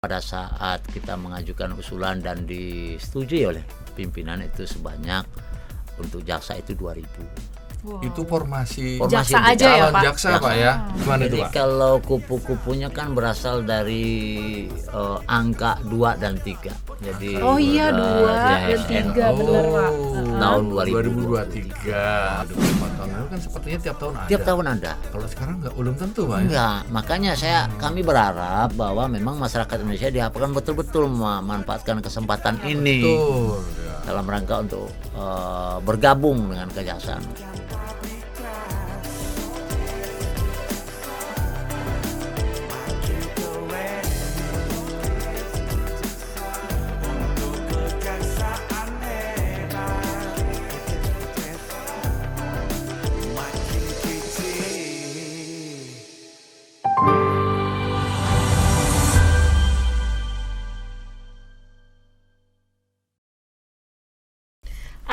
Pada saat kita mengajukan usulan dan disetujui oleh pimpinan itu sebanyak untuk jaksa itu 2.000. Wow. Itu formasi jaksa aja ya, calon Pak? jaksa Pak ya. Gimana Jadi itu Pak? kalau kupu-kupunya kan berasal dari angka 2 dan 3. Jadi Oh iya, 2 dan 3 benar Pak. Tahun 2023. 24 tahun lalu kan sepertinya tiap tahun ada. Tiap tahun ada. Kalau sekarang belum tentu Pak ya. Enggak, makanya kami berharap bahwa memang masyarakat Indonesia diharapkan betul-betul memanfaatkan kesempatan ini Betul. Ya. dalam rangka untuk bergabung dengan kejaksaan.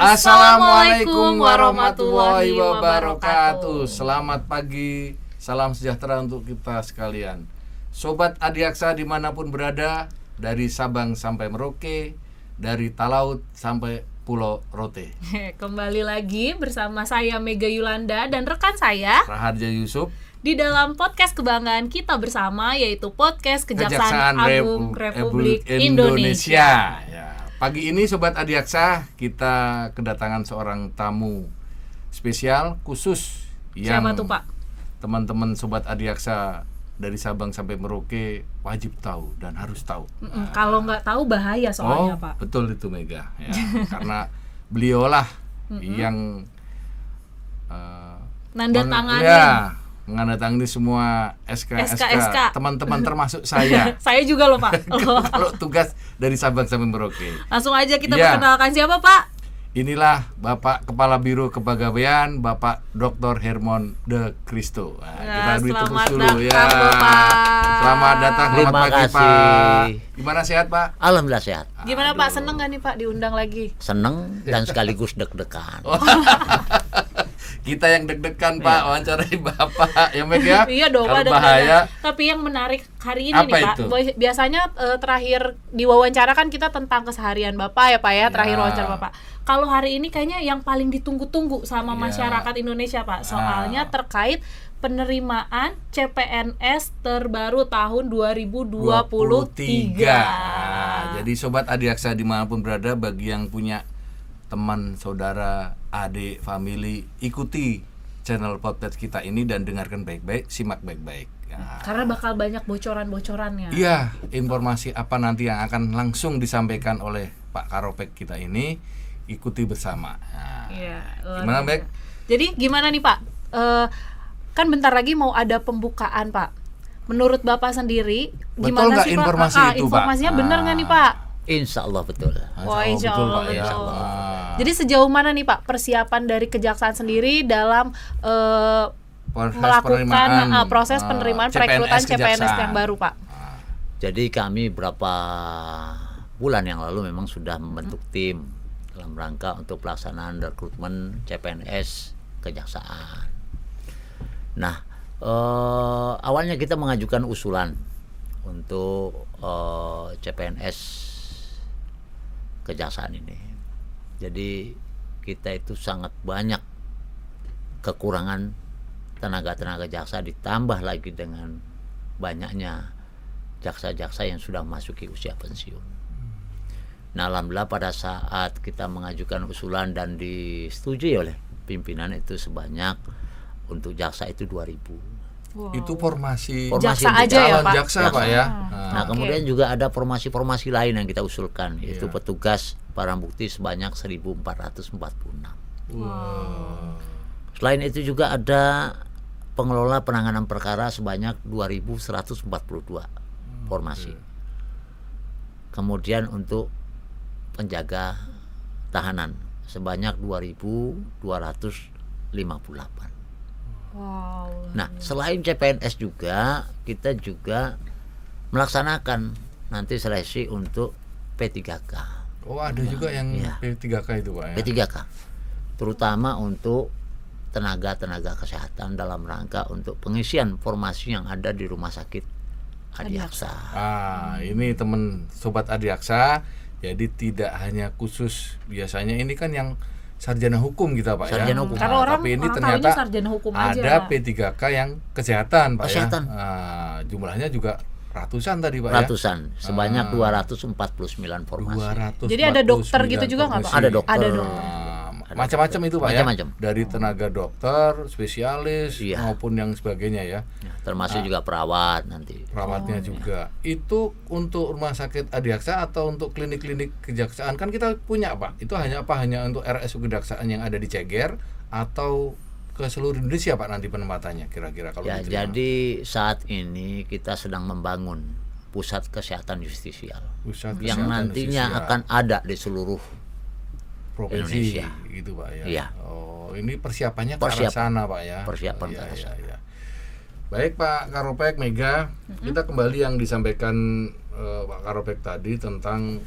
Assalamualaikum warahmatullahi wabarakatuh. Selamat pagi, salam sejahtera untuk kita sekalian. Sobat Adiaksa dimanapun berada, dari Sabang sampai Merauke, dari Talaut sampai Pulau Rote. Kembali lagi bersama saya Mega Yulanda dan rekan saya Raharja Yusuf di dalam podcast kebanggaan kita bersama, yaitu podcast Kejaksaan Agung Republik Indonesia. Ya. Pagi ini Sobat Adiaksa, kita kedatangan seorang tamu spesial khusus yang Siapa tuh Pak? teman-teman Sobat Adiaksa dari Sabang sampai Merauke wajib tahu dan harus tahu. Kalau nggak tahu bahaya soalnya Pak. Betul itu Mega ya. Karena beliaulah yang Nanda tanganin. ya, menandatangani semua SK teman-teman termasuk saya. Saya juga loh Pak. Kalau tugas dari Sabang sampai Merauke. Langsung aja kita Ya. perkenalkan siapa Pak? Inilah Bapak Kepala Biro Kepegawaian, Bapak Dr. Hermon de Cristo. Kita beri tepuk selamat dulu datang ya. loh, Pak. Selamat datang, selamat Terima pagi kasih. Pak. Gimana sehat Pak? Alhamdulillah sehat. Gimana Pak? Seneng nggak nih Pak diundang lagi? Seneng dan sekaligus deg-degan. Kita yang deg-degan Pak wawancarai Bapak ya Meg ya. Iya dong Kalau Pak. bahaya. Tapi yang menarik hari ini Apa nih Pak, itu? biasanya terakhir diwawancara kan kita tentang keseharian Bapak ya Pak ya, terakhir Ya. wawancara Bapak. Kalau hari ini kayaknya yang paling ditunggu-tunggu sama Ya. masyarakat Indonesia Pak, soalnya terkait penerimaan CPNS terbaru tahun 2023. Nah, jadi Sobat Adiaksa dimanapun berada, bagi yang punya teman, saudara, adik, family, ikuti channel podcast kita ini dan dengarkan baik-baik, simak baik-baik. Nah, Karena bakal banyak bocoran-bocorannya. iya, informasi apa nanti yang akan langsung disampaikan oleh Pak Karopek kita ini, ikuti bersama. Nah, Iya, luar gimana biasa. Bek? Jadi gimana nih Pak? Kan bentar lagi mau ada pembukaan Pak. Menurut Bapak sendiri, Betul gimana nggak sih Pak? informasi itu, Pak? Informasinya benar nggak nih Pak? Insya Allah betul. Wah, insya betul, Allah Pak, ya. betul. Ah. Jadi sejauh mana nih Pak persiapan dari kejaksaan sendiri dalam melakukan proses penerimaan perekrutan CPNS yang baru Pak? Jadi kami beberapa bulan yang lalu memang sudah membentuk tim dalam rangka untuk pelaksanaan rekrutmen CPNS kejaksaan. Nah, awalnya kita mengajukan usulan untuk CPNS kejaksaan ini. Jadi kita itu sangat banyak kekurangan tenaga-tenaga jaksa, ditambah lagi dengan banyaknya jaksa-jaksa yang sudah memasuki usia pensiun. Nah, alhamdulillah pada saat kita mengajukan usulan dan disetujui oleh pimpinan itu sebanyak untuk jaksa itu 2.000. Wow. Itu formasi Jaksa aja ya calon Pak? jaksa Pak ya. Nah, Oke. kemudian juga ada formasi-formasi lain yang kita usulkan, yaitu Iya. petugas barang bukti sebanyak 1.446. Wow. Selain itu juga ada pengelola penanganan perkara sebanyak 2.142 formasi. Kemudian untuk penjaga tahanan sebanyak 2.258. Wow. Nah, selain CPNS juga kita juga melaksanakan nanti seleksi untuk P3K. Oh, ada juga yang Iya. P3K itu Pak ya. P3K. Terutama untuk tenaga-tenaga kesehatan dalam rangka untuk pengisian formasi yang ada di rumah sakit Adiaksa. Ini teman sobat Adiaksa. Jadi tidak hanya khusus, biasanya ini kan yang sarjana hukum kita Pak Sarjana ya. hukum. Karena orang tapi ini taunya ternyata sarjana hukum aja. ada P3K yang kesehatan Pak Kesehatan. ya. Jumlahnya juga ratusan tadi Pak Ratusan, sebanyak 249 formasi. 249 Jadi ada dokter gitu juga nggak, Pak? formasi. Ada dokter. Ada dokter. Macam-macam itu Pak Macam-macam. ya. Dari tenaga dokter, spesialis Iya. maupun yang sebagainya ya. Ya, termasuk juga perawat nanti. Perawatnya juga. Itu untuk rumah sakit Adiaksa atau untuk klinik-klinik kejaksaan kan kita punya Pak. Itu hanya untuk RSU kejaksaan yang ada di Ceger atau ke seluruh Indonesia Pak nanti penempatannya kira-kira kalau Ya, diterima? jadi saat ini kita sedang membangun pusat kesehatan justisial Pusat yang kesehatan nantinya justisial akan ada di seluruh provinsi Indonesia. gitu Pak ya. Iya. Oh, ini persiapannya ke arah Persiapan. sana Pak ya. Persiapan Iya, ke arah iya, sana. iya. Baik Pak Karopek, Mega, kita kembali yang disampaikan Pak Karopek tadi tentang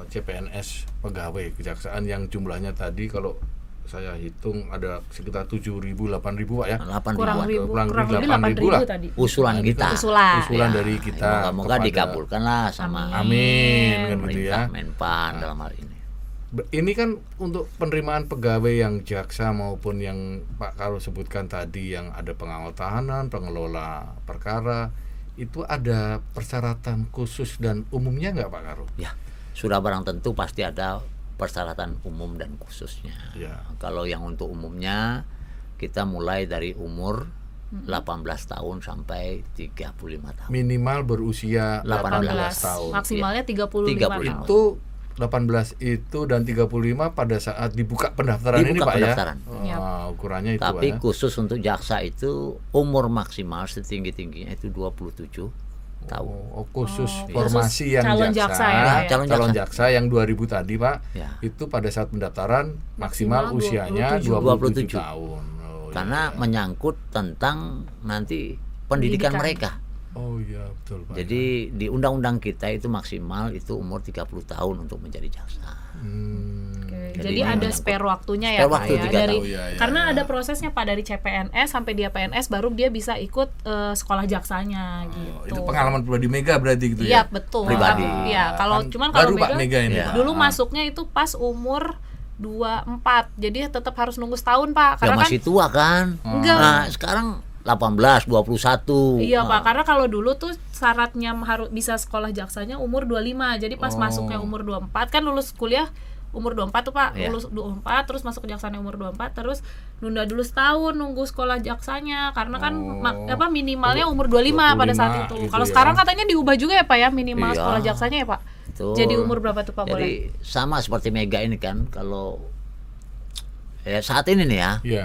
CPNS pegawai kejaksaan yang jumlahnya tadi kalau saya hitung ada sekitar 7.000 8.000 Pak ya. 8 Kurang ribuan. lebih 8.000 lah. tadi. Usulan kita. Usulan. Usulan Ya, dari kita. Moga-moga kepada- dikabulkan lah sama Amin kan gitu pemerintah ya. Menpan dalam hal ini. Ini kan untuk penerimaan pegawai yang jaksa maupun yang Pak Karo sebutkan tadi yang ada pengawal tahanan, pengelola perkara, itu ada persyaratan khusus dan umumnya nggak Pak Karo? Ya, sudah barang tentu pasti ada persyaratan umum dan khususnya. Ya. Kalau yang untuk umumnya kita mulai dari umur 18 tahun sampai 35 tahun. Minimal berusia 18 tahun. Maksimalnya 35 tahun. Itu 18 itu dan 35 pada saat dibuka pendaftaran ini Dibuka Pak pendaftaran. Ya. Ukurannya itu Tapi Pak ya. khusus untuk jaksa itu umur maksimal setinggi-tingginya itu 27 tahun. Khusus Oh, formasi khusus yang calon jaksa, jaksa ya, Pak, ya? calon jaksa yang 2000 tadi Pak, Ya. itu pada saat pendaftaran maksimal Maksimal usianya 27 27 tahun. Oh, Karena iya. menyangkut tentang nanti pendidikan mereka. Oh iya betul Pak. Jadi di undang-undang kita itu maksimal itu umur 30 tahun untuk menjadi jaksa. Oke, Jadi jadi ada menyangkut spare waktunya ya spare Pak waktu ya 3 dari tahun. Iya, iya, karena iya. ada prosesnya Pak dari CPNS sampai dia PNS baru dia bisa ikut sekolah jaksanya gitu. Itu pengalaman pribadi Mega berarti gitu Iya ya. betul. Pribadi. Iya, kalau Kan cuman kalau baru Pak Mega ini Iya. Pak. dulu masuknya itu pas umur 24. Jadi tetap harus nunggu setahun Pak Ya karena masih tua kan. Enggak. Nah, sekarang 18, 21. Iya Nah, Pak, karena kalau dulu tuh syaratnya harus bisa sekolah jaksanya umur 25. Jadi pas masuknya umur 24 kan lulus kuliah umur 24 tuh Pak, Iya. lulus 24 terus masuk ke jaksanya umur 24 terus nunda dulu setahun nunggu sekolah jaksanya karena kan minimalnya umur 25 pada saat 25 itu. gitu Kalau ya. sekarang katanya diubah juga ya Pak ya minimal Iya. sekolah jaksanya ya Pak. Betul. Jadi umur berapa tuh Pak boleh? Jadi sama seperti Mega ini kan, kalau ya saat ini nih ya. Iya.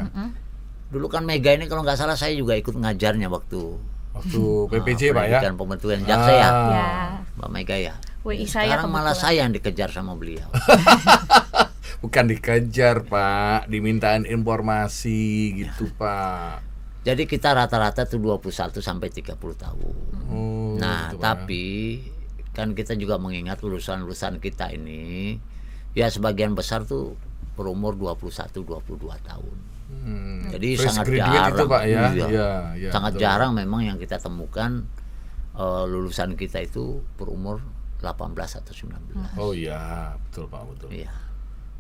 Dulu kan Mega ini kalau nggak salah saya juga ikut ngajarnya waktu Waktu PPJ Pak ya. pendidikan pembentukan jaksa ya, Ya. Mbak Mega ya. WI saya Sekarang malah kebetulan. saya yang dikejar sama beliau. Bukan dikejar Pak, dimintain informasi gitu Pak. Jadi kita rata-rata tuh 21 sampai 30 tahun. Oh, Nah, gitu, Pak. tapi kan kita juga mengingat lulusan-lulusan kita ini ya sebagian besar tuh berumur 21 22 tahun. Jadi Fresh sangat graduate jarang. itu, Pak, ya? Iya. Iya, sangat betul. jarang memang yang kita temukan lulusan kita itu berumur 18 atau 19. Oh iya, betul Pak, betul. Iya.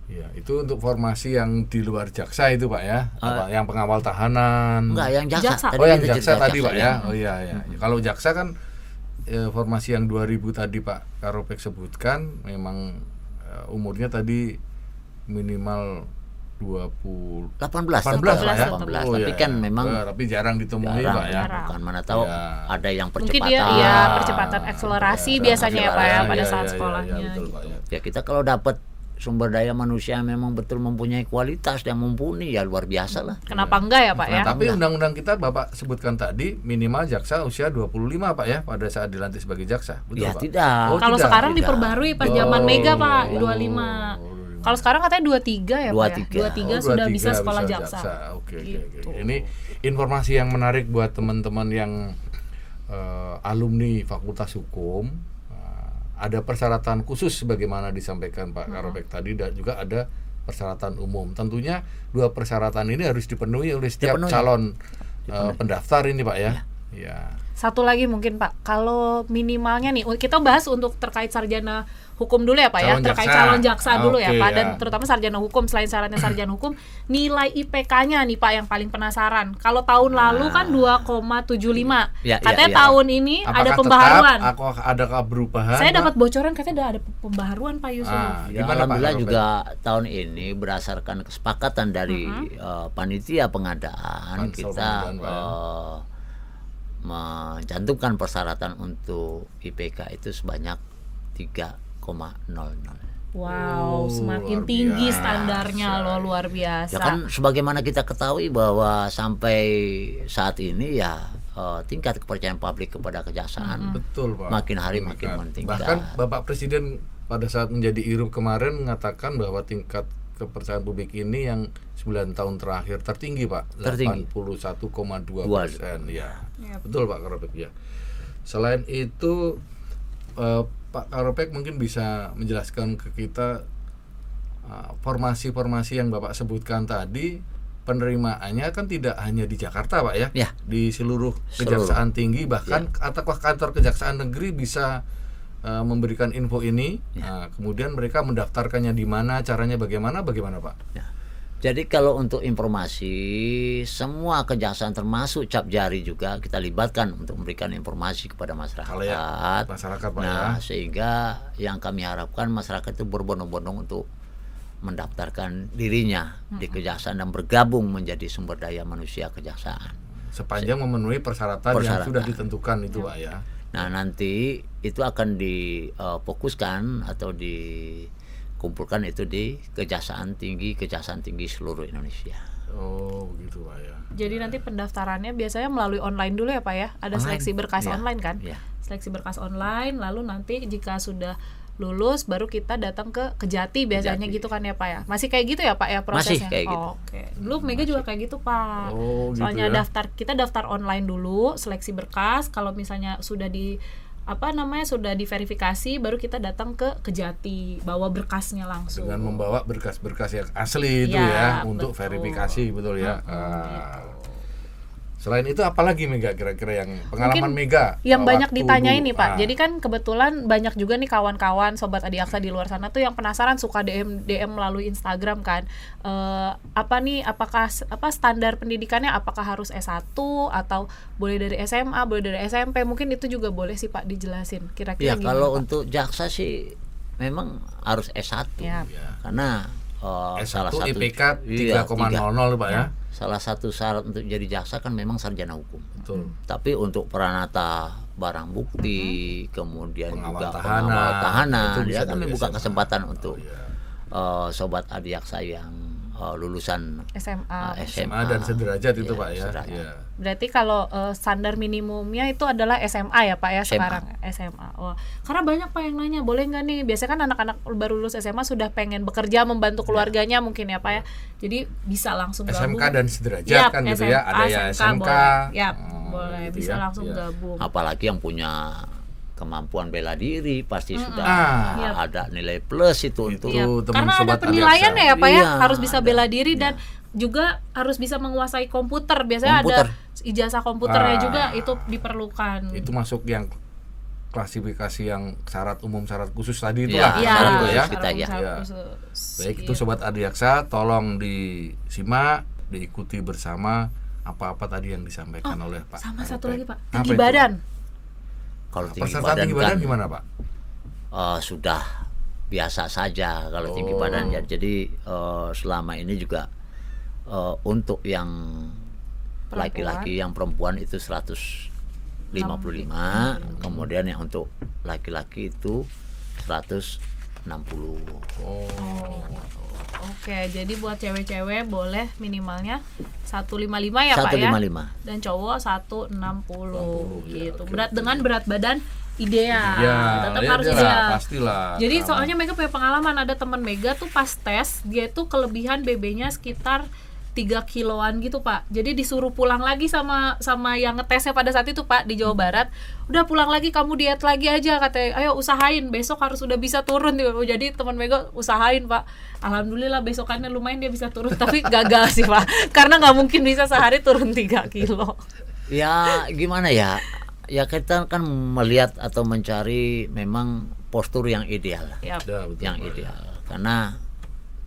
Iya, itu untuk formasi yang di luar jaksa itu Pak ya. Apa, yang pengawal tahanan. Enggak, yang jaksa. Jaksa. Oh, yang kita jaksa cerita tadi Pak jaksa, ya. Oh iya iya. Kalau jaksa kan formasi yang 2000 tadi Pak Karopek sebutkan memang umurnya tadi minimal 18 18 tetap lah ya. 18. Oh, Tapi iya, kan iya. memang tapi jarang ditemui jarang, Pak ya. Jarang. bukan mana tahu Iya. ada yang Mungkin percepatan. dia percepatan akselerasi Iya, biasanya ya Pak ya akselerasi. pada Iya, saat iya, sekolahnya iya, betul, gitu. Pak, ya. Ya kita kalau dapat sumber daya manusia yang memang betul mempunyai kualitas yang mumpuni ya luar biasa lah. Kenapa enggak ya Pak ya? Nah, tapi undang-undang kita Bapak sebutkan tadi minimal jaksa usia 25 Pak ya pada saat dilantik sebagai jaksa. Betul Ya Pak? tidak. Oh, Kalau tidak. sekarang tidak. diperbarui pas zaman Mega Pak, 25. 25. Kalau sekarang katanya 23 ya Pak 23. ya? 23 sudah 23 bisa sekolah jaksa. Oke, oke, Gitu. oke. Ini informasi yang menarik buat teman-teman yang alumni Fakultas Hukum. Ada persyaratan khusus sebagaimana disampaikan Pak Karopek tadi dan juga ada persyaratan umum. Tentunya dua persyaratan ini harus dipenuhi oleh setiap Dipenuhi. calon pendaftar ini Pak ya. Ya. Satu lagi mungkin Pak, kalau minimalnya nih kita bahas untuk terkait sarjana hukum dulu ya Pak ya, Calon terkait jaksa. calon jaksa dulu ya Oke, Pak, dan ya. terutama sarjana hukum. Selain syaratnya sarjana hukum, nilai IPK-nya nih Pak yang paling penasaran. Kalau tahun lalu kan 2,75, Ya, katanya ya. tahun ini ada Apakah pembaharuan. tetap? Adakah perubahan? Saya Pak? dapat bocoran katanya ada pembaharuan Pak Yusuf. Ya, Gimana, Pak alhamdulillah Robert? juga tahun ini berdasarkan kesepakatan dari panitia pengadaan, Pansel kita pengadaan, Pak, ya. mencantumkan persyaratan untuk IPK itu sebanyak 3,00. Wow, semakin luar tinggi biasa. standarnya loh, luar biasa. Ya kan sebagaimana kita ketahui bahwa sampai saat ini ya tingkat kepercayaan publik kepada kejaksaan Betul, Pak. makin hari makin Meningkat. meningkat. Bahkan Bapak Presiden pada saat menjadi Irup kemarin mengatakan bahwa tingkat kepercayaan publik ini yang 9 tahun terakhir tertinggi, Pak. Tertinggi. 81,2%. Ya. Betul, Pak Karopek ya. Selain itu Pak Karopek mungkin bisa menjelaskan ke kita formasi-formasi yang Bapak sebutkan tadi. Penerimaannya kan tidak hanya di Jakarta, Pak ya, Ya. di seluruh kejaksaan tinggi, bahkan ataukah kantor kejaksaan negeri bisa memberikan info ini. Nah, kemudian mereka mendaftarkannya di mana, caranya bagaimana Pak? Ya. Jadi kalau untuk informasi, semua kejaksaan termasuk cap jari juga kita libatkan untuk memberikan informasi kepada masyarakat. Masyarakat, Pak ya. Nah, sehingga yang kami harapkan masyarakat itu berbondong-bondong untuk mendaftarkan dirinya di kejaksaan dan bergabung menjadi sumber daya manusia kejaksaan. Sepanjang memenuhi persyaratan yang sudah ditentukan itu, Pak ya. Nah, nanti itu akan difokuskan atau dikumpulkan itu di kejaksaan tinggi seluruh Indonesia. Oh, begitu, Pak ya. Jadi nanti pendaftarannya biasanya melalui online dulu ya Pak ya? Ada Online. seleksi berkas Iya, online kan? iya. Seleksi berkas online, lalu nanti jika sudah lulus baru kita datang ke Kejati biasanya Kejati. gitu kan ya Pak ya? Masih kayak gitu ya Pak ya prosesnya? Masih kayak gitu. Oke. Dulu Mega juga kayak gitu Pak. Oh, gitu Soalnya ya. kita daftar online dulu, seleksi berkas, kalau misalnya sudah sudah diverifikasi baru kita datang ke Kejati, bawa berkasnya langsung. Dengan membawa berkas-berkas yang asli itu Ya, ya untuk betul. verifikasi, betul ya. Selain itu apalagi Mega kira-kira yang pengalaman Mungkin Mega yang banyak waktu ditanyain dulu? nih Pak. Jadi kan kebetulan banyak juga nih kawan-kawan sobat Adiaksa di luar sana tuh yang penasaran, suka DM melalui Instagram kan. Apakah standar pendidikannya, apakah harus S1 atau boleh dari SMA, boleh dari SMP? Mungkin itu juga boleh sih Pak dijelasin. Kira-kira Ya, gimana, kalau Pak? untuk jaksa sih memang harus S1. Ya. Karena salah S1 satu IPK iya, 3,00 Pak ya. Salah satu syarat untuk jadi jaksa kan memang sarjana hukum. Betul. Tapi untuk peranata barang bukti, kemudian Pengawal juga tahanan, pengawal tahanan, itu bisa dia kami dari buka SMA. kesempatan untuk iya. sobat Adiaksa yang lulusan SMA. SMA dan sederajat itu Ya, Pak ya. sederajat. Iya. Berarti kalau standar minimumnya itu adalah SMA ya Pak ya SMA. sekarang SMA. Oh, karena banyak Pak yang nanya, boleh nggak nih? Biasanya kan anak-anak baru lulus SMA sudah pengen bekerja membantu keluarganya mungkin ya Pak ya. Jadi bisa langsung gabung. SMK dan sederajat Yap, kan gitu ya. Ada ya SMK. boleh. Yap, Oh, boleh gitu bisa ya. langsung Iya. gabung. apalagi yang punya kemampuan bela diri pasti sudah Yap. ada nilai plus itu untuk Iya, teman karena ada sobat penilaian Adiaksa. ya Pak ya, Iya, harus bisa ada. bela diri dan juga harus bisa menguasai komputer. Biasanya Komputer. ada ijazah komputernya juga itu diperlukan. Itu masuk yang klasifikasi yang syarat umum, syarat khusus tadi itu Iya, lah. Iya, Gitu ya. kita ya. syarat Iya. khusus. Baik, itu Iya. sobat Adiaksa, tolong disimak, diikuti bersama apa-apa tadi yang disampaikan oleh Pak. Sama Karopek. satu lagi Pak, Apa tinggi itu? badan. kalau tinggi Peserta badan tinggi badan kan gimana Pak? sudah biasa saja kalau tinggi badan ya. Jadi selama ini juga untuk yang laki-laki, yang perempuan itu 155, kemudian yang untuk laki-laki itu 160. Oke, jadi buat cewek-cewek boleh minimalnya 155 ya Pak ya. 155. Dan cowok 160 gitu. Dengan berat badan ideal. Ya, Tetap ya harus iyalah, ideal. pastilah. Jadi Karena- soalnya Mega punya pengalaman, ada teman Mega tuh pas tes, dia tuh kelebihan BB-nya sekitar 3 kiloan gitu Pak. Jadi disuruh pulang lagi sama yang ngetesnya pada saat itu Pak di Jawa Barat. Udah pulang lagi, kamu diet lagi aja katanya. Ayo usahain, besok harus udah bisa turun. Jadi teman Mega usahain Pak. Alhamdulillah besokannya lumayan dia bisa turun, tapi gagal sih Pak. Karena nggak mungkin bisa sehari turun 3 kilo. Ya gimana ya? Ya kita kan melihat atau mencari memang postur yang ideal, Ya. Ya, betul, yang Pak. ideal. Karena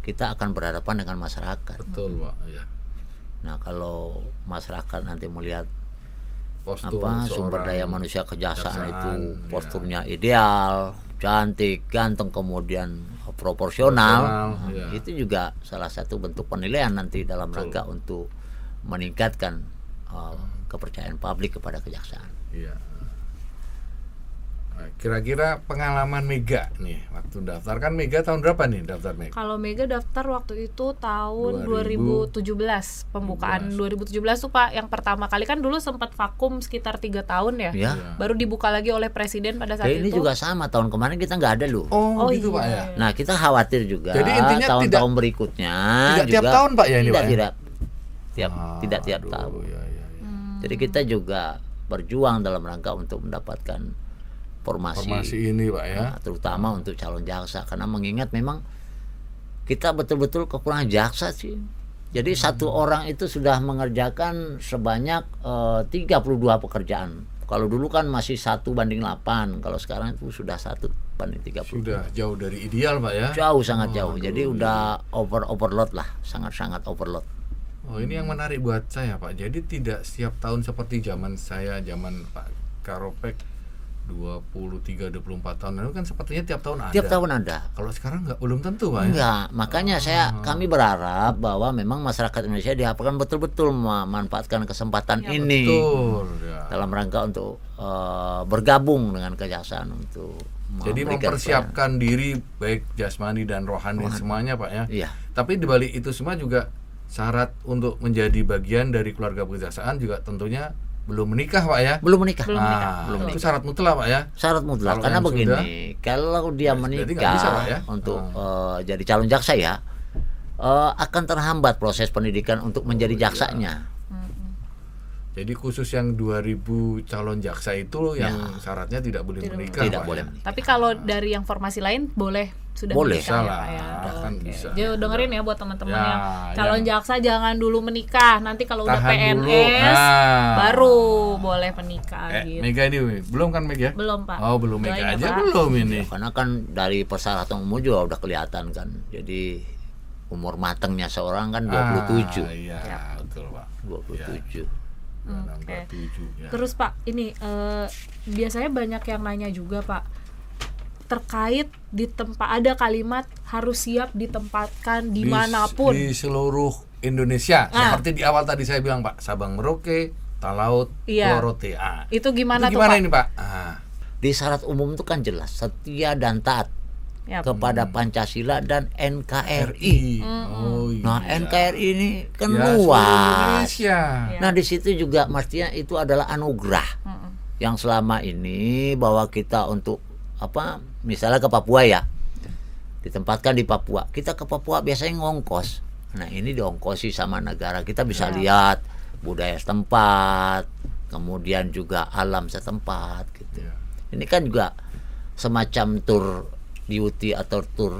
kita akan berhadapan dengan masyarakat. Betul, Pak. Ya. Nah kalau masyarakat nanti melihat Postur sumber seorang daya manusia kejaksaan itu ya. posturnya ideal, cantik, ganteng, kemudian proporsional, Proporsional, ya. itu juga salah satu bentuk penilaian nanti dalam rangka untuk meningkatkan kepercayaan publik kepada kejaksaan. Iya. Nah, kira-kira pengalaman Mega nih waktu daftar, kan Mega tahun berapa nih daftar Mega? Kalau Mega daftar waktu itu tahun 2017. 2017, pembukaan 2017 tuh Pak, yang pertama kali kan dulu sempat vakum sekitar 3 tahun ya. Ya, Baru dibuka lagi oleh presiden pada saat ini itu. juga sama, tahun kemarin kita nggak ada loh. Oh, Oh, gitu iya. Pak ya. Nah kita khawatir juga Jadi intinya tahun-tahun berikutnya tidak juga tiap tahun, Pak, ya, ini, tidak Pak, ya? tidak tiap Aduh, tahun. ya, ya, ya. Jadi kita juga berjuang dalam rangka untuk mendapatkan Formasi ini Pak ya. Nah, terutama untuk calon jaksa, karena mengingat memang kita betul-betul kekurangan jaksa sih. Jadi satu orang itu sudah mengerjakan sebanyak 32 pekerjaan. Kalau dulu kan masih 1:8, kalau sekarang itu sudah 1:32. Sudah jauh dari ideal Pak ya. Jauh, sangat jauh. Jadi udah overload lah, sangat-sangat overload. Oh, ini yang menarik buat saya Pak. Jadi tidak setiap tahun seperti zaman saya, zaman Pak Karopek 23-24 tahun lalu kan sepertinya tiap tahun ada. Tiap tahun ada. Kalau sekarang belum tentu Pak ya. Enggak, makanya kami berharap bahwa memang masyarakat Indonesia diharapkan betul-betul memanfaatkan kesempatan ini Betul ya. dalam rangka untuk bergabung dengan kejaksaan untuk Jadi memberikan mempersiapkan diri baik jasmani dan rohani semuanya Pak ya. Iya. Tapi di balik itu semua juga syarat untuk menjadi bagian dari keluarga kejaksaan juga tentunya belum menikah Pak ya. belum menikah. Itu syarat mutlak Pak ya. Syarat mutlak. Kalau Karena yang begini, kalau dia berarti nggak menikah bisa, Pak, ya? untuk jadi calon jaksa ya, akan terhambat proses pendidikan untuk menjadi jaksanya. Jadi khusus yang 2000 calon jaksa itu yang syaratnya tidak boleh menikah Tidak Pak boleh ya. menikah. Tapi kalau dari yang formasi lain boleh sudah Boleh. menikah ya, Bisa Pak ya. lah, kan Oke. bisa. Jadi dengerin ya buat teman-teman Ya, yang calon yang- jaksa jangan dulu menikah. Nanti kalau udah Tahan dulu. PNS Nah. baru boleh menikah gitu. Mega ini belum kan Mega? Belum Pak. Oh belum, Doain Mega ya, aja Pak. belum ini. Karena kan dari persyaratan umur juga udah kelihatan kan. Jadi umur matangnya seorang kan 27. Iya betul Pak. 27. Ya, Oke. 67 ya. Terus Pak, ini biasanya banyak yang nanya juga Pak terkait di tempat ada kalimat harus siap ditempatkan dimanapun. Di seluruh Indonesia. Ah. Seperti di awal tadi saya bilang Pak, Sabang Merauke, Talaut, Iya. Pulau Rote. Itu gimana Itu tuh gimana Pak? ini Pak? Di syarat umum itu kan jelas setia dan taat Ya, kepada Pancasila dan NKRI. Oh iya. Nah, NKRI ini kan Ya, seluruh luas. Indonesia. Ya. Nah, di situ juga mestinya itu adalah anugerah yang selama ini bahwa kita untuk misalnya ke Papua ya, ditempatkan di Papua. Kita ke Papua biasanya ngongkos. Nah, ini diongkosi sama negara. Kita bisa lihat budaya setempat, kemudian juga alam setempat gitu. Ya. Ini kan juga semacam tur beauty atau tur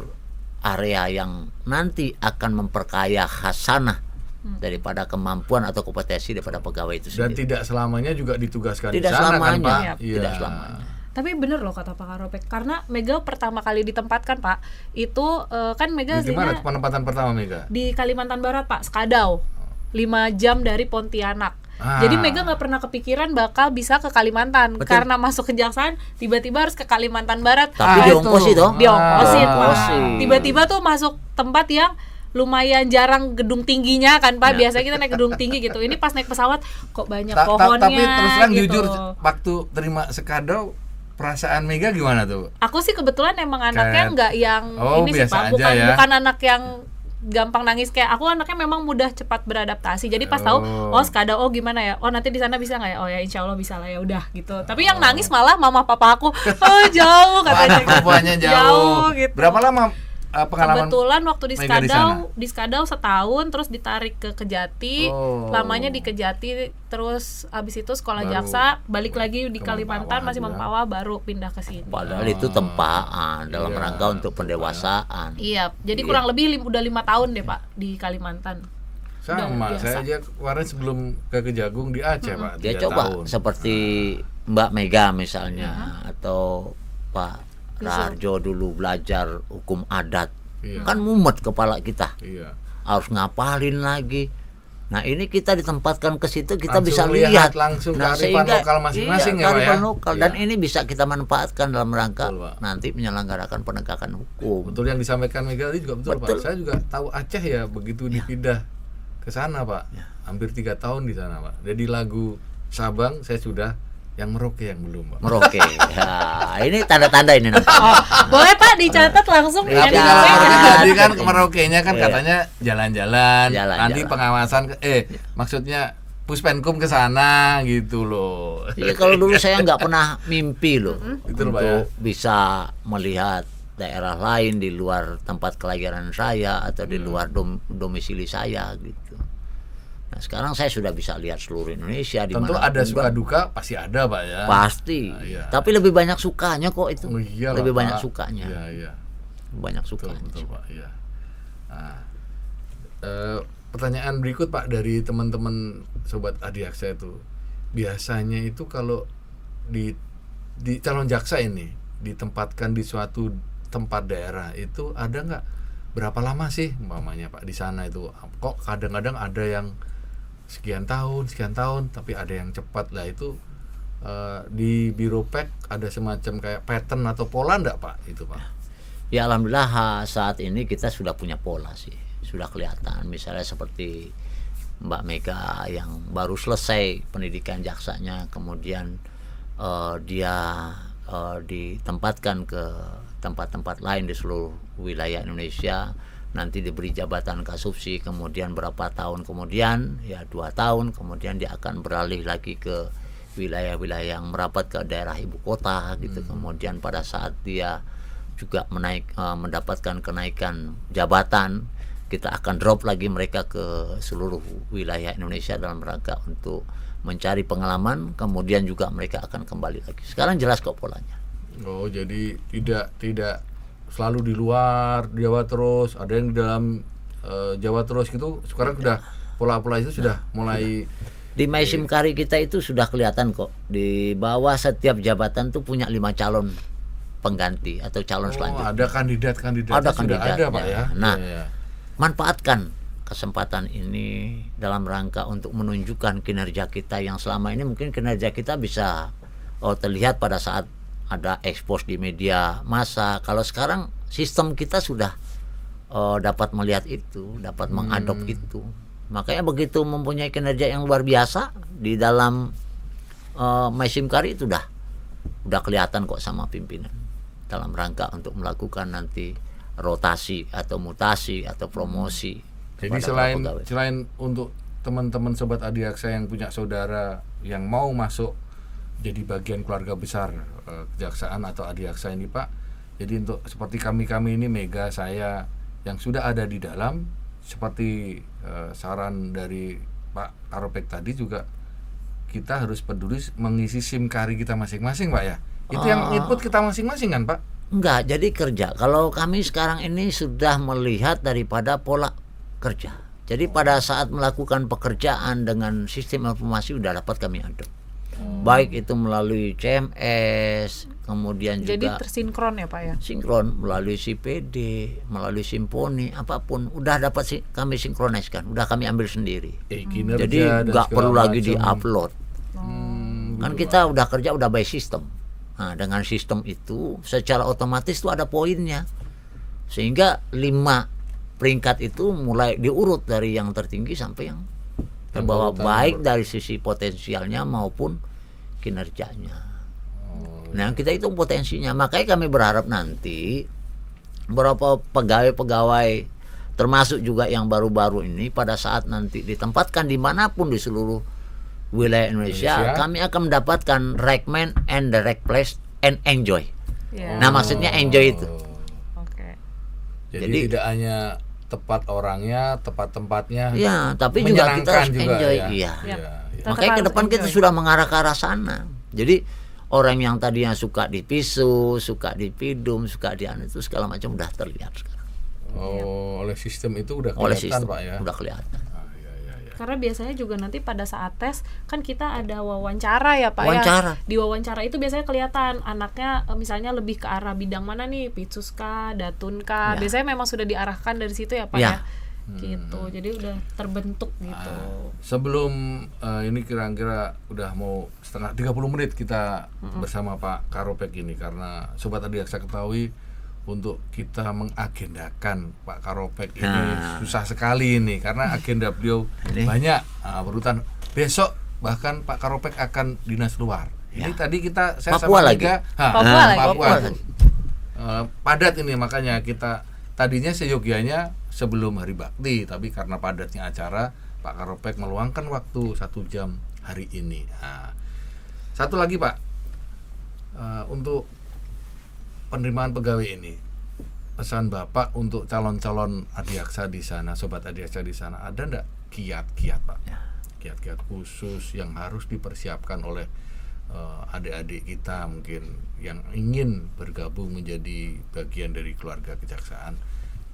area yang nanti akan memperkaya khasanah daripada kemampuan atau kompetensi daripada pegawai itu Dan sendiri. tidak selamanya juga ditugaskan Tidak di sana kan selamanya. Pak? Iya. Iya. Tidak selamanya. Tapi bener loh kata Pak Karopek, karena Mega pertama kali ditempatkan Pak itu kan Mega Di mana aslinya penempatan pertama Mega? di Kalimantan Barat Pak, Skadau, 5 jam dari Pontianak. Jadi Mega nggak pernah kepikiran bakal bisa ke Kalimantan. Karena masuk kejaksaan tiba-tiba harus ke Kalimantan Barat. Tapi diongkosi itu. toh. Diongkosin Pak. Diongkosi. Tiba-tiba tuh masuk tempat yang lumayan jarang gedung tingginya kan Pak. Biasanya kita naik gedung tinggi gitu. Ini pas naik pesawat kok banyak pohonnya. Tapi terus terang gitu. jujur waktu terima Skadau perasaan Mega gimana tuh? Aku sih kebetulan emang anaknya Kayak- nggak yang Oh, ini sih biasa Pak, aja ya. bukan anak yang gampang nangis kayak aku. Anaknya memang mudah cepat beradaptasi. Jadi pas tahu Skadau gimana ya? Oh nanti di sana bisa nggak ya? Oh ya insya Allah bisa lah ya udah gitu. Tapi yang nangis malah mama papa aku. Oh jauh katanya. Anak perempuannya jauh. gitu. Berapa lama pengalaman? Kebetulan waktu di Mega di sana? Skadau setahun, terus ditarik ke Kejati, Oh. lamanya di Kejati, terus abis itu sekolah Baru jaksa, balik lagi di ke Kalimantan, Mempawah masih juga. Mempawah, baru pindah ke sini. Padahal itu tempaan dalam Iya, rangka untuk pendewasaan. Iya, jadi kurang lebih udah 5 tahun deh Pak di Kalimantan. Sama, biasa. saya aja kemarin sebelum ke Kejagung di Aceh Pak, Dia 3 coba tahun. seperti Mbak Mega misalnya atau Pak Raharjo dulu belajar hukum adat. Iya. Kan mumet kepala kita. Iya. Harus ngapalin lagi. Nah, ini kita ditempatkan ke situ, kita Langsung bisa lihat lihat langsung Nah, kearifan lokal masing-masing ya, Pak, kearifan ya? lokal. Dan Iya. ini bisa kita manfaatkan dalam rangka Betul, Pak. nanti menyelenggarakan penegakan hukum. Betul yang disampaikan Mega tadi juga betul, Betul. Pak. Saya juga tahu Aceh ya begitu dipindah ke sana Pak. Hampir 3 tahun di sana Pak. Jadi lagu Sabang saya sudah, yang Merauke yang belum Pak. Merauke. Ya, ini tanda-tanda ini nanti. Oh, boleh Pak dicatat langsung Tapi ya. kalau Merauke Iya. tadi kan ke Merauke-nya kan katanya jalan-jalan, Jalan-jalan. nanti pengawasan maksudnya Puspenkum ke sana gitu loh. Iya, kalau dulu saya nggak pernah mimpi loh Betul, Pak, untuk bisa melihat daerah lain di luar tempat kelahiran saya atau di luar domisili saya gitu. Nah, sekarang saya sudah bisa lihat seluruh Indonesia di Tentu mana ada suka duka pasti ada Pak ya. pasti. Nah, iya. Tapi lebih banyak sukanya kok itu. Oh, iyalah, lebih Pak. banyak sukanya. Iya, iya. Banyak Betul, sukanya. betul Pak. Iya. Nah, pertanyaan berikut Pak dari teman-teman sobat Adiaksa itu, biasanya itu kalau di calon jaksa ini ditempatkan di suatu tempat daerah itu ada nggak berapa lama sih umpamanya Pak di sana itu? Kok kadang-kadang ada yang sekian tahun, tapi ada yang cepat lah itu. Di Biro Pek ada semacam kayak pattern atau pola enggak Pak itu Pak? Ya, alhamdulillah saat ini kita sudah punya pola sih. Sudah kelihatan misalnya seperti Mbak Mega yang baru selesai pendidikan jaksanya, kemudian dia ditempatkan ke tempat-tempat lain di seluruh wilayah Indonesia, nanti diberi jabatan kasubsi, kemudian berapa tahun kemudian, ya 2 tahun kemudian dia akan beralih lagi ke wilayah-wilayah yang merapat ke daerah ibu kota gitu. Kemudian pada saat dia juga mendapatkan kenaikan jabatan, kita akan drop lagi mereka ke seluruh wilayah Indonesia dalam rangka untuk mencari pengalaman, kemudian juga mereka akan kembali lagi. Sekarang jelas kok polanya. Oh, jadi tidak selalu di luar Jawa terus, ada yang di dalam Jawa terus gitu. Sekarang sudah pola-pola itu sudah mulai Di Maisim Kari kita itu sudah kelihatan kok. Di bawah setiap jabatan tuh punya 5 calon pengganti atau calon selanjutnya. ada kandidat-kandidat Ada sudah ada kandidatnya. Pak ya. Nah, Iya, iya. manfaatkan kesempatan ini dalam rangka untuk menunjukkan kinerja kita yang selama ini mungkin kinerja kita bisa terlihat pada saat ada expose di media massa. Kalau sekarang sistem kita sudah dapat melihat itu, dapat mengadop itu. Makanya begitu mempunyai kinerja yang luar biasa di dalam Maisim Kari itu udah kelihatan kok sama pimpinan dalam rangka untuk melakukan nanti rotasi atau mutasi atau promosi. Jadi kepada para pegawai. selain untuk teman-teman sobat Adiaksa yang punya saudara yang mau masuk jadi bagian keluarga besar kejaksaan atau Adiaksa ini Pak, jadi untuk seperti kami ini Mega, saya yang sudah ada di dalam, seperti saran dari Pak Karopek tadi juga, kita harus peduli mengisi SIM Kari kita masing-masing Pak ya. Itu yang input kita masing-masing kan Pak? Enggak, jadi kerja. Kalau kami sekarang ini sudah melihat daripada pola kerja. Jadi pada saat melakukan pekerjaan dengan sistem informasi udah dapat kami adop. Baik itu melalui CMS, kemudian Jadi juga tersinkron ya Pak ya. sinkron melalui CPD, melalui Simponi, apapun udah dapat kami sinkroniskan, udah kami ambil sendiri. Kinerja Jadi dan nggak segala perlu lagi macam. di-upload. Kan Gitu, kita udah kerja udah by system. Nah, dengan sistem itu secara otomatis tuh ada poinnya. Sehingga 5 peringkat itu mulai diurut dari yang tertinggi sampai yang terbawah, baik dari sisi potensialnya maupun kinerjanya. Nah, kita hitung potensinya. Makanya kami berharap nanti beberapa pegawai-pegawai termasuk juga yang baru-baru ini pada saat nanti ditempatkan dimanapun di seluruh wilayah Indonesia, kami akan mendapatkan recommend and direct place and enjoy. Ya. Nah, maksudnya enjoy itu. Oke. Jadi tidak hanya tepat orangnya, tepat tempatnya. Ya, tapi juga kita harus menyenangkan juga, enjoy. ya. Iya. Ya. Iya. Makanya ke depan kita sudah mengarah ke arah sana. Jadi orang yang tadinya suka dipisu, suka dipidum, suka itu segala macam udah terlihat sekarang. Oh, oleh sistem itu udah Oleh kelihatan sistem Pak ya. udah kelihatan. Ah, iya, iya. Karena biasanya juga nanti pada saat tes kan kita ada wawancara ya Pak Wawancara. ya. Di wawancara itu biasanya kelihatan anaknya misalnya lebih ke arah bidang mana nih, Pitsus kah, Datun kah. Ya. Biasanya memang sudah diarahkan dari situ ya Pak Ya. ya. Gitu. Jadi udah terbentuk gitu. Sebelum ini kira-kira udah mau setengah 30 menit kita bersama Pak Karopek ini, karena Sobat Adiaksa ketahui untuk kita mengagendakan Pak Karopek ini susah sekali ini, karena agenda beliau banyak berurutan. Besok bahkan Pak Karopek akan dinas luar. Ini tadi saya Papua sama lagi. Mega, Papua lagi. Papua. Papua. Padat ini, makanya kita tadinya seyogianya sebelum hari bakti, tapi karena padatnya acara, Pak Karopek meluangkan waktu 1 jam hari ini. Nah, satu lagi Pak, untuk penerimaan pegawai ini, pesan Bapak untuk calon-calon Adiaksa di sana, Sobat Adiaksa di sana, ada enggak kiat-kiat Pak? Kiat-kiat khusus yang harus dipersiapkan oleh adik-adik kita mungkin yang ingin bergabung menjadi bagian dari keluarga kejaksaan.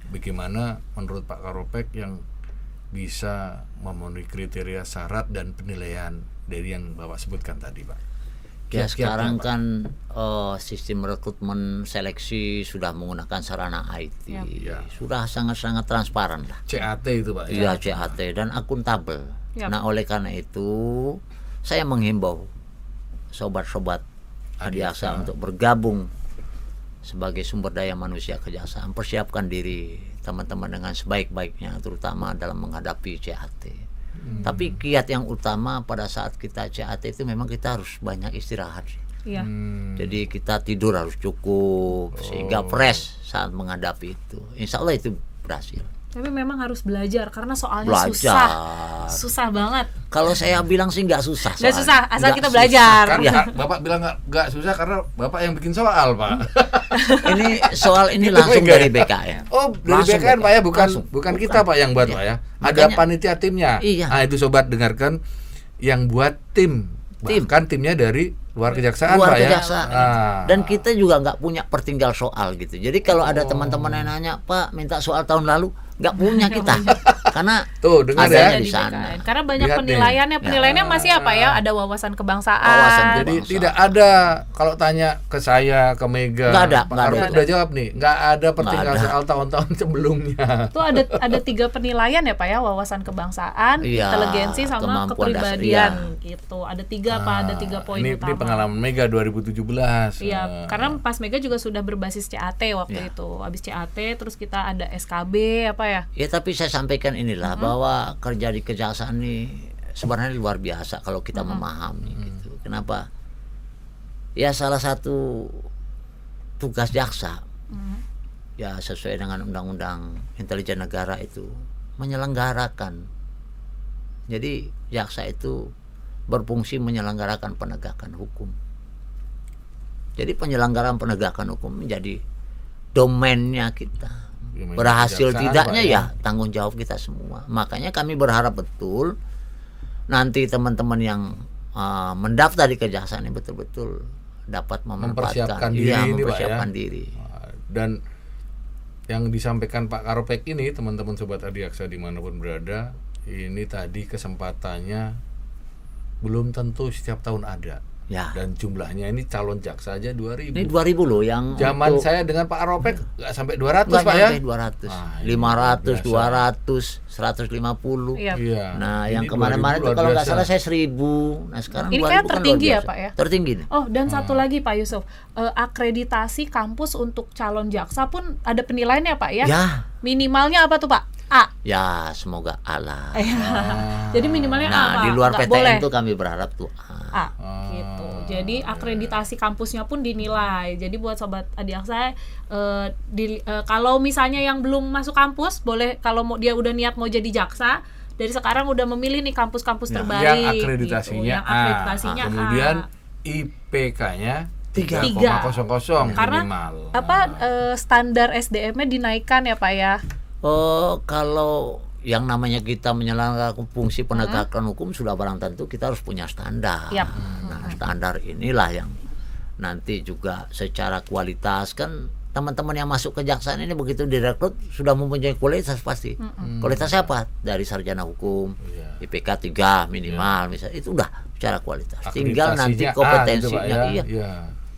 Bagaimana menurut Pak Karopek yang bisa memenuhi kriteria syarat dan penilaian dari yang Bapak sebutkan tadi Pak? Ya sekarang Pak. kan sistem rekrutmen seleksi sudah menggunakan sarana IT, Ya. sudah sangat-sangat transparan lah. CAT itu Pak Iya CAT dan akuntabel. Yap. Nah oleh karena itu saya menghimbau sobat-sobat Adiaksa untuk bergabung sebagai sumber daya manusia kejaksaan. Persiapkan diri teman-teman dengan sebaik-baiknya, terutama dalam menghadapi CAT. Tapi kiat yang utama pada saat kita CAT itu memang kita harus banyak istirahat. Iya. Jadi kita tidur harus cukup sehingga fresh saat menghadapi itu. Insya Allah itu berhasil. Tapi memang harus belajar karena soalnya Belajar. susah banget. Kalau saya bilang sih nggak susah. Nggak soalnya. susah, asal Nggak kita susah. belajar. Karena Bapak bilang nggak susah karena Bapak yang bikin soal Pak. Ini soal ini Gitu, langsung Mega. dari BKN. Oh, dari Langsung BKN Pak ya, bukan Langsung. kita Pak yang buat Iya. Pak ya. Ada Makanya- panitia timnya. Iya. Nah, itu sobat dengarkan yang buat tim. Bahkan timnya dari luar kejaksaan Luar Pak ya. kejaksaan. Ah. Dan kita juga nggak punya pertinggal soal gitu. Jadi kalau ada teman-teman yang nanya, Pak minta soal tahun lalu, nggak punya kita. Karena Tuh, dengar ada ya. di Di sana. BKN. Karena banyak Lihat penilaiannya. nih. Penilaiannya masih apa ya? Ada wawasan kebangsaan. Wawasan Jadi Bangsa. tidak ada kalau tanya ke saya, ke Mega. Nggak ada, Pak nggak ada. Karopek udah jawab nih, nggak ada pertinggal ada. soal tahun-tahun sebelumnya. Itu ada 3 penilaian ya Pak ya, wawasan kebangsaan, Iya, inteligensi sama kemampuan dasar, kepribadian gitu. Ada 3 Pak, ada 3 poin ini utama. pengalaman Mega 2017. Iya, karena pas Mega juga sudah berbasis CAT waktu itu. Habis CAT terus kita ada SKB apa ya? Ya tapi saya sampaikan inilah bahwa kerja di kejaksaan ini sebenarnya luar biasa kalau kita memahami gitu. Kenapa? Ya salah satu tugas jaksa ya sesuai dengan undang-undang intelijen negara itu menyelenggarakan. Jadi jaksa itu berfungsi menyelenggarakan penegakan hukum. Jadi penyelenggaraan penegakan hukum menjadi domainnya kita. Ya, Berhasil kejaksaan, tidaknya Pak, ya tanggung jawab kita semua. Makanya kami berharap betul nanti teman-teman yang mendaftar di kejaksaan ini betul-betul dapat Mempersiapkan memanfaatkan, diri ini, Pak, mempersiapkan ya. diri. Dan yang disampaikan Pak Karopek ini, teman-teman Sobat Adiaksa dimanapun berada, ini tadi kesempatannya belum tentu setiap tahun ada. Ya. Dan jumlahnya ini calon jaksa aja 2000. Ini 2000 loh yang Zaman untuk- saya dengan Pak Karopek nggak sampai 200 nggak Pak ya. sampai 200, Ah, ini 500, luar biasa. 200, 150. Iya. Iya. Nah, Ini yang kemarin-kemarin 2000 itu kalau nggak luar salah biasa. saya 1000. Nah, sekarang Ini 2000 kayak kan luar tertinggi ya, biasa. Pak, ya? Tertinggi nih. Oh, dan satu lagi Pak Yusuf, akreditasi kampus untuk calon jaksa pun ada penilaiannya Pak ya? Ya, Minimalnya apa tuh Pak? A. ya semoga Allah. Jadi minimalnya A Nah, Pak. di luar Nggak PTN boleh itu kami berharap tuh A. Gitu. Jadi akreditasi kampusnya pun dinilai. Jadi buat sobat Adiaksa, kalau misalnya yang belum masuk kampus, boleh kalau dia udah niat mau jadi jaksa, dari sekarang udah memilih nih kampus-kampus terbaik. yang akreditasinya gitu. Yang akreditasinya A. Kemudian A. IPK-nya 3,00 Karena minimal. standar SDM-nya dinaikkan ya Pak ya. Oh, kalau yang namanya kita menyelenggarakan fungsi penegakan hukum sudah barang tentu kita harus punya standar. Yap. Nah, standar inilah yang nanti juga secara kualitas kan teman-teman yang masuk kejaksaan ini begitu direkrut sudah mempunyai kualitas pasti. Kualitasnya apa? Dari sarjana hukum, Iya. IPK 3 minimal misalnya, itu udah secara kualitas. Tinggal nanti Akreditasinya A kompetensinya, gitu, Pak, ya. iya.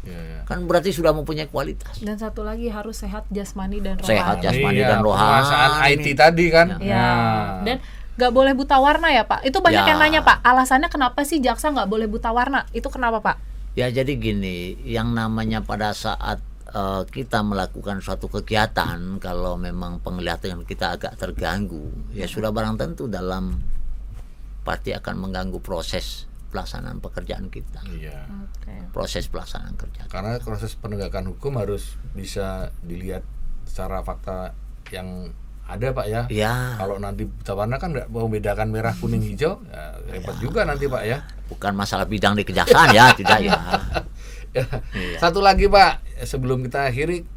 Iya. Kan berarti sudah mempunyai kualitas. Dan satu lagi harus sehat jasmani dan rohani. Sehat jasmani Iya, dan rohani. penguasaan IT tadi kan. Ya. Dan nggak boleh buta warna ya Pak. Itu banyak Ya. yang nanya Pak. Alasannya kenapa sih jaksa nggak boleh buta warna? Itu kenapa Pak? Ya jadi gini, yang namanya pada saat kita melakukan suatu kegiatan, kalau memang penglihatan kita agak terganggu, ya sudah barang tentu dalam pasti akan mengganggu proses pelaksanaan pekerjaan kita. Iya. Oke. Proses pelaksanaan kerja. Karena proses penegakan hukum harus bisa dilihat secara fakta yang ada Pak ya. Ya, Kalau nanti buta warna kan nggak mau bedakan merah kuning hijau, ya, repot juga nanti Pak ya. bukan masalah bidang di kejaksaan ya, tidak ya. Ya. Iya. Satu lagi Pak, sebelum kita akhiri,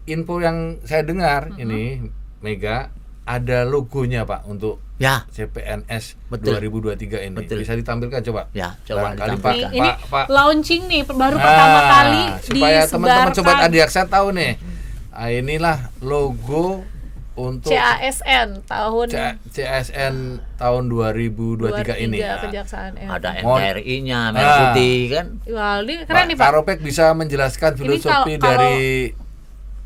info yang saya dengar ini Mega ada logonya Pak untuk Ya, CPNS Betul. 2023 ini. Betul. Bisa ditampilkan coba? ya, coba Barangkali, ditampilkan. Pak. Ini Pak. launching nih baru pertama kali supaya teman-teman disebarkan. sobat Adiaksa tahu nih. Nah, inilah logo untuk CASN tahun CSN tahun 2023 ini. Kejaksaan RI. Ada Mohon- NTRI-nya, merah putih kan. Wah, ini keren nih Pak. Karopek bisa menjelaskan filosofi kalau dari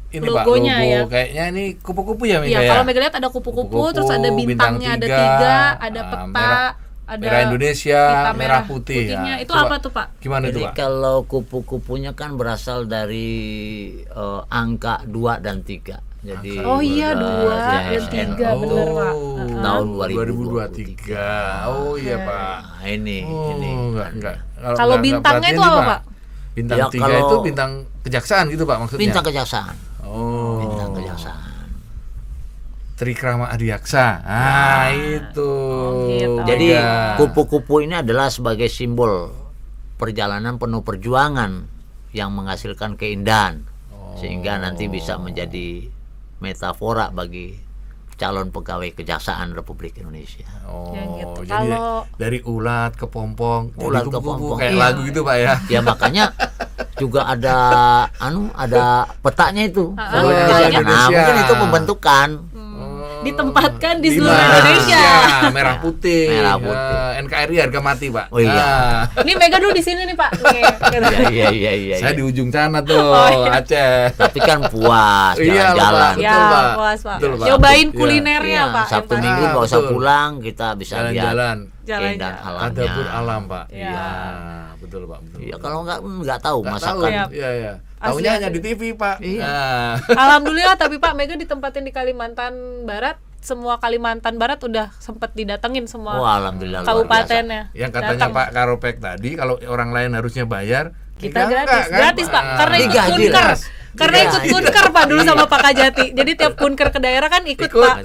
ini Pak, logonya logo ya. Kayaknya ini kupu-kupu ya Mega Iya, ya. kalau Mega lihat ada kupu-kupu, Kupu-kupu, terus ada bintang bintangnya, ada 3, 3, ada peta, merah- ada merah Indonesia, pita merah putih. putihnya. Nah, Itu coba. apa tuh Pak? Gimana itu Jadi Pak? kalau kupu-kupunya kan berasal dari angka 2 dan 3. Jadi Oh iya, 2 dan CSN 3, bener Pak. tahun 2023. Oh iya Pak. Nah, ini Enggak. Kalau bintangnya itu apa, Pak? Bintang Ya, 3 kalau- itu bintang kejaksaan gitu Pak maksudnya. bintang kejaksaan. Oh. Bintang kejaksaan. Trikrama Adiaksa. Ah, itu. gitu. Jadi Mega. kupu-kupu ini adalah sebagai simbol perjalanan penuh perjuangan yang menghasilkan keindahan, sehingga nanti bisa menjadi metafora bagi calon pegawai kejaksaan Republik Indonesia. Oh, Ya, gitu. jadi Kalau- dari ulat ke pompong, Ulat jadi ke kupu-kupu pompong. kayak Iya. lagu gitu Pak ya. Ya makanya juga ada petanya itu seluruh petanya. Indonesia. Nah, Indonesia. mungkin itu pembentukan. Ditempatkan di Di seluruh mana? Indonesia. Ya, merah putih. Merah putih. NKRI harga mati Pak. Oh, iya. Ah. Ini Mega dulu di sini nih Pak. Nih. Iya. Saya di ujung sana tuh, iya. Aceh. Tapi kan puas Iya, jalan-jalan. Pak. Ya, Betul, Pak. puas Pak. Betul, Pak. Cobain Iya. kulinernya Iya, Pak. Sabtu yang Minggu Ah, nggak usah betul. pulang, kita bisa lihat Jalan-jalan. keindahan Jalan-jalan. alamnya. Ada pun alam Pak. Iya. Iya, betul Pak. Betul. Iya, kalau nggak tahu Nggak masakan. tahu. Iya. Iya, iya. Asli, Tahunya asli. hanya di TV Pak. Iya. Nah. Alhamdulillah, tapi Pak Mega ditempatin di Kalimantan Barat. Semua Kalimantan Barat udah sempet didatengin semua Oh, alhamdulillah luar biasa. kabupatennya. Yang katanya Datang. Pak Karopek tadi, kalau orang lain harusnya bayar, Kita enggak, gratis, kan? gratis Pak, karena ikut Digaji kunker. lah. Karena Digaji. ikut kunker Pak dulu Iya. sama Pak Kajati. Jadi tiap kunker ke daerah kan ikut, Ikut. Pak.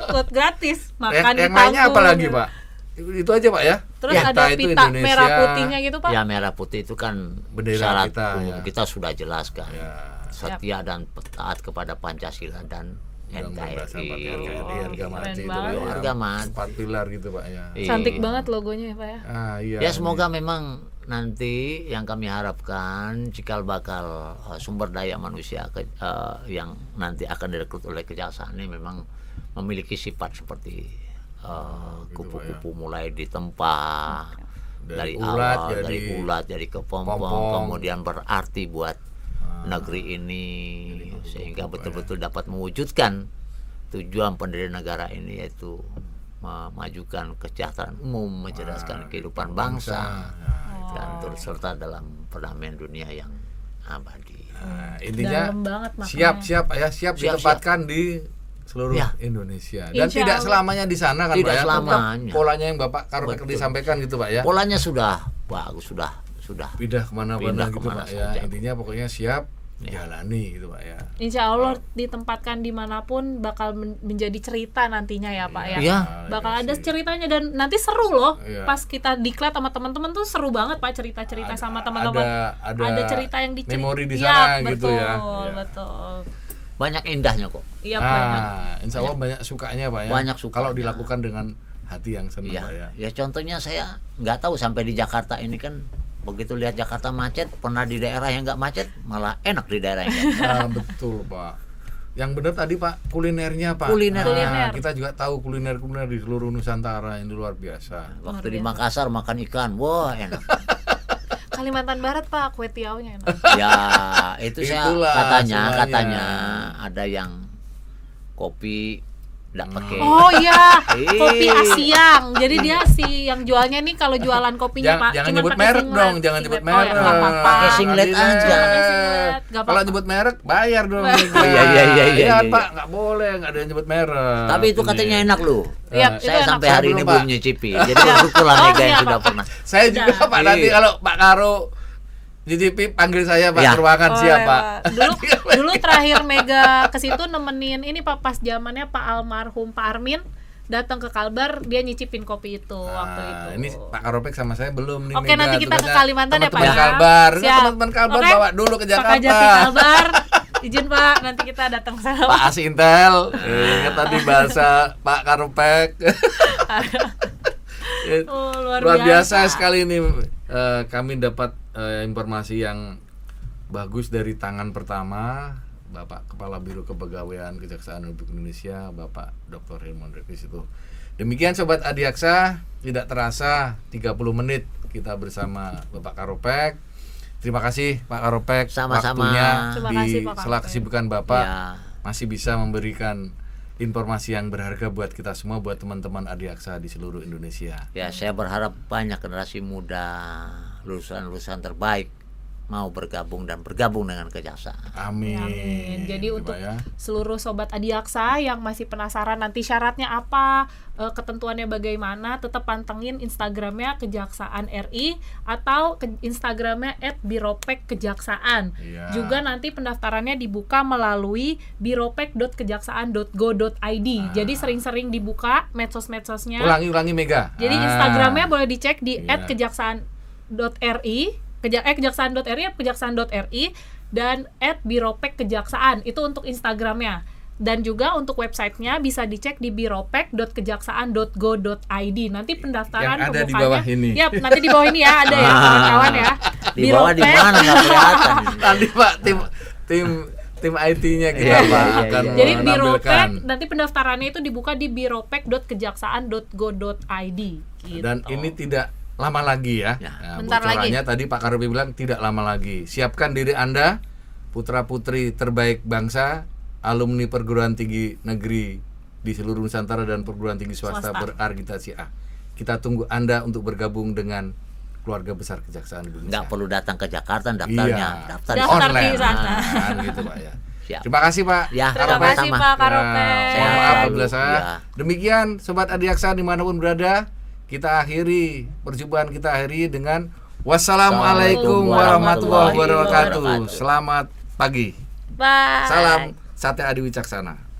Ikut gratis, makan yang lainnya apa ditanggung. lagi Pak? Itu aja Pak ya. Terus Ya, ada itu pita Indonesia. merah putihnya gitu Pak. Ya, merah putih itu kan Bendera syarat kita, umum ya. kita sudah jelaskan. Ya. Setia dan taat kepada Pancasila dan Undang-undang dasar NKRI. NKRI, harga mati keren itu banget. ya. Harga mati. 4 pilar gitu Pak ya. Iya. Cantik banget logonya ya Pak ya. Ah, iya. Ya semoga memang nanti yang kami harapkan cikal bakal sumber daya manusia yang nanti akan direkrut oleh kejaksaan ini memang memiliki sifat seperti kupu-kupu mulai ditempa dari ulat awal, jadi dari ulat jadi kepompong, pompong. kemudian berarti buat negeri ini sehingga betul-betul dapat mewujudkan tujuan pendirian negara ini, yaitu memajukan kesejahteraan umum, mencerdaskan kehidupan bangsa, dan turut serta dalam perdamaian dunia yang abadi. Nah, intinya Dalam banget maknanya. siap ya, siap ditempatkan di seluruh Ya. Indonesia. Dan Insya tidak Allah. selamanya di sana kan Tidak Pak ya. Tetap selamanya. polanya yang Bapak Karopek Betul. disampaikan gitu Pak ya. Polanya sudah bagus, sudah Pindah kemana-mana Pindah gitu kemana Pak ya. saja. Intinya pokoknya siap jalani gitu Pak ya. Insya Allah ditempatkan dimanapun bakal menjadi cerita nantinya ya Pak ya. Iya. Bakal ada ceritanya dan nanti seru loh. Iya. Pas kita diklat sama teman-teman tuh seru banget Pak, cerita-cerita sama teman-teman. ada cerita yang memori di Iya, sana gitu betul, ya. Iya. Betul. banyak indahnya kok. Iya banyak. Insya Allah banyak sukanya Pak ya. Banyak sukanya. Kalau dilakukan dengan hati yang senang Iya. Pak ya. Ya contohnya saya nggak tahu sampai di Jakarta ini kan begitu lihat Jakarta macet, pernah di daerah yang nggak macet, malah enak di daerah yang nggak macet. Nah, betul Pak. Yang benar tadi Pak, kulinernya Pak. Kuliner. Kuliner. Kita juga tahu kuliner di seluruh Nusantara yang luar biasa. Waktu di Makassar makan ikan, wah enak. Kalimantan Barat Pak, kue tiaunya enak. Ya itu saya Itulah semuanya. katanya ada yang kopi nggak pakai. Oh iya, Eh. kopi Asiang. Jadi dia si yang jualnya nih kalau jualan kopinya Pak, Jangan cuman nyebut pakai merek singlet. dong, jangan Singlet. nyebut Oh, ya, merek. nggak apa-apa. Pakai singlet Nanti aja. singlet. Nggak Kalau apa-apa. nyebut merek bayar dong. Oh, iya. Pak, nggak boleh, nggak ada yang nyebut merek. Tapi itu katanya enak loh. Iya, itu Saya enak. sampai hari Belum, ini Pak. belum nyicipi. Jadi bersyukurlah Oh, Mega yang siap, sudah Pak. pernah. Saya juga Udah. Pak, nanti kalau Pak Karo Jijipip panggil saya Pak Ya. ke ruangan Boleh, siap Pak. Dulu terakhir Mega ke situ nemenin ini Pak, pas zamannya Pak almarhum Pak Armin datang ke Kalbar, dia nyicipin kopi itu waktu itu. Ini Pak Karopek sama saya belum nih. Oke, Mega. nanti kita ke Tugasnya Kalimantan ya, Pak, teman-teman ya. Kalbar. Nah, Siap. teman-teman Kalbar Oke. bawa dulu ke Pak Jakarta. Kajati Kalbar, izin Pak, nanti kita datang ke sana. Pak Asintel, ingat tadi bahasa Pak Karopek. Oh, luar Luar biasa biasa. sekali ini. Kami dapat informasi yang bagus dari tangan pertama Bapak Kepala Biro Kepegawaian Kejaksaan Republik Indonesia, Bapak Dr. Hilman Revis itu. Demikian Sobat Adiaksa, tidak terasa 30 menit kita bersama Bapak Karopek. Terima kasih Pak Karopek, Sama-sama. waktunya Terima di kasih, Pak sela Karopek. kesibukan Bapak Ya. masih bisa memberikan informasi yang berharga buat kita semua, buat teman-teman Adiaksa di seluruh Indonesia. Ya, saya berharap banyak generasi muda, lulusan-lulusan terbaik mau bergabung dengan kejaksaan. Amin. Amin. Jadi Gitu, untuk Pak, ya. seluruh Sobat Adiaksa yang masih penasaran nanti syaratnya apa, ketentuannya bagaimana, tetap pantengin Instagramnya Kejaksaan RI atau Instagramnya @biropekkejaksaan. Iya. Juga nanti pendaftarannya dibuka melalui biropek.kejaksaan.go.id. Jadi sering-sering dibuka medsos-medsosnya. Ulangi Mega. Jadi Instagramnya boleh dicek di Iya. @kejaksaan.ri, kejaksaan.ri, kejaksaan.ri, dan @biropekkejaksaan. Itu untuk Instagramnya. Dan juga untuk websitenya bisa dicek di biropek.kejaksaan.go.id. Nanti pendaftaran Yang ada di pembukaannya- bawah ini. Yap, nanti di bawah ini ya ada ya kawan-kawan ya. Di bawah di mana nggak kelihatan. Nanti Pak tim IT-nya kita Iya, Pak iya, akan iya. Jadi menampilkan. biropek nanti pendaftarannya itu dibuka di biropek.kejaksaan.go.id gitu. Dan ini tidak lama lagi ya. Ya. Nah, Bentar bocorannya tadi Pak Karopi bilang tidak lama lagi. Siapkan diri Anda, putra-putri terbaik bangsa, alumni perguruan tinggi negeri di seluruh Nusantara dan perguruan tinggi swasta Swasta. berargitasi A. Kita tunggu Anda untuk bergabung dengan keluarga besar Kejaksaan Indonesia. Nggak perlu datang ke Jakarta daftarnya, Iya. daftar di Daftar sana. di sana. Kan gitu Pak ya. Siap. Terima kasih Pak. Ya, Terima sama-sama. kasih Pak Karopek. Ya, mohon maaf Sehat apabila selalu. salah. Ya. Demikian Sobat Adiaksa dimanapun berada, kita akhiri perjumpaan kita akhiri dengan wassalamualaikum warahmatullahi wabarakatuh. Selamat pagi. Bye. Salam Sate Adi Wicaksana.